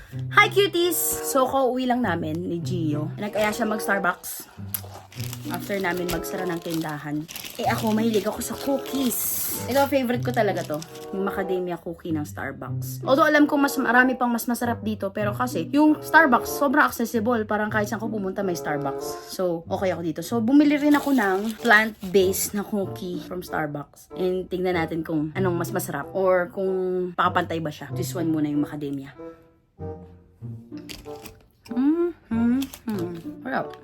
Hi cuties! So, kauwi lang namin ni Gio. Nag-aya siya mag-Starbucks. After namin magsara ng tindahan. Ako, mahilig ako sa cookies. Ito, favorite ko talaga to. Yung macadamia cookie ng Starbucks. Although alam ko marami pang mas masarap dito. Pero kasi, yung Starbucks, sobrang accessible. Parang kahit saan ko pumunta may Starbucks. So, okay ako dito. So, bumili rin ako ng plant-based na cookie from Starbucks. And tingnan natin kung anong mas masarap. Or kung pakapantay ba siya. This one muna yung macadamia. Harap.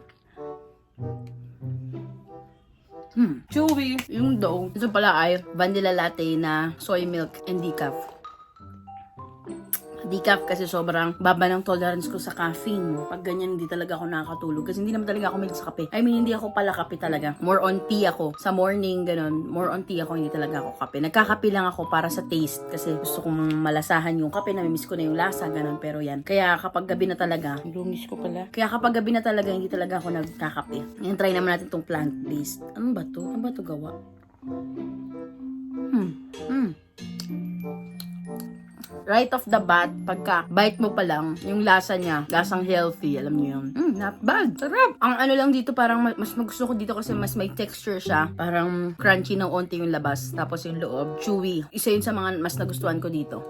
Chewy. Yung dough. Ito pala ay vanilla latte na soy milk and decaf. Decaf kasi sobrang baba ng tolerance ko sa caffeine. Pag ganyan, hindi talaga ako nakakatulog. Kasi hindi naman talaga ako mahilig sa kape. I mean, hindi ako pala kape talaga. More on tea ako. Sa morning, ganun. More on tea ako, hindi talaga ako kape. Nagkakape lang ako para sa taste. Kasi gusto kong malasahan yung kape. Namimiss ko na yung lasa, ganun. Pero yan. Kaya kapag gabi na talaga, lumis ko pala. Kaya kapag gabi na talaga, hindi talaga ako nagkakape. Ngayon, try naman natin tong plant-based. Ano ba to? Ano ba to gawa? Right off the bat, pagka bite mo pa lang, yung lasa niya, lasang healthy, alam niyo yun. Not bad. Sarap. Ang ano lang dito, parang mas gusto ko dito kasi mas may texture siya. Parang crunchy ng onti yung labas. Tapos yung loob, chewy. Isa yun sa mga mas nagustuhan ko dito.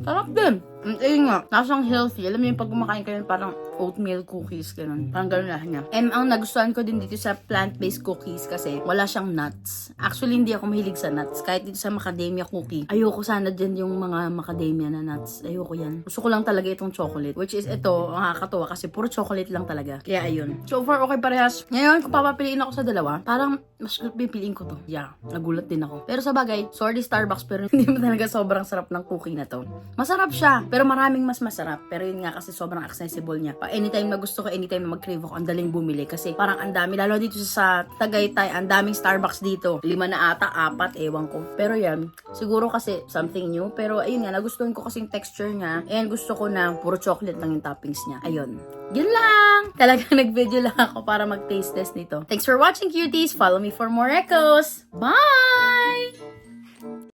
Sarap din. Ayun nga, lasang healthy. Alam mo yung pag kumakain kayo parang oatmeal cookies, ganun. Parang ganun lang niya. And ang nagustuhan ko din dito sa plant-based cookies kasi wala siyang nuts. Actually, hindi ako mahilig sa nuts. Kahit dito sa macadamia cookie. Ayoko sana din yung mga macadamia na nuts. Ayoko yan. Gusto ko lang talaga itong chocolate. Which is ito, nakakatuwa kasi puro chocolate lang talaga. Kaya ayun. So far, okay parehas. Ngayon, kung papapiliin ako sa dalawa, parang mas pipiliin ko to. Yeah, nagulat din ako. Pero sa bagay, sorry Starbucks, pero hindi mo talaga sobrang sarap ng cookie na to. Masarap siya. Pero maraming mas masarap. Pero yun nga kasi sobrang accessible niya. Pa anytime na gusto ko, anytime na mag-crave ako, ang daling bumili. Kasi parang ang dami. Lalo dito sa Tagaytay, ang daming Starbucks dito. 5 na ata, 4, ewan ko. Pero yan, siguro kasi something new. Pero ayun nga, nagustuhan ko kasi yung texture niya. And gusto ko na puro chocolate lang yung toppings niya. Ayun. Yun lang! Talagang nag-video lang ako para mag-taste test nito. Thanks for watching, cuties! Follow me for more echoes! Bye!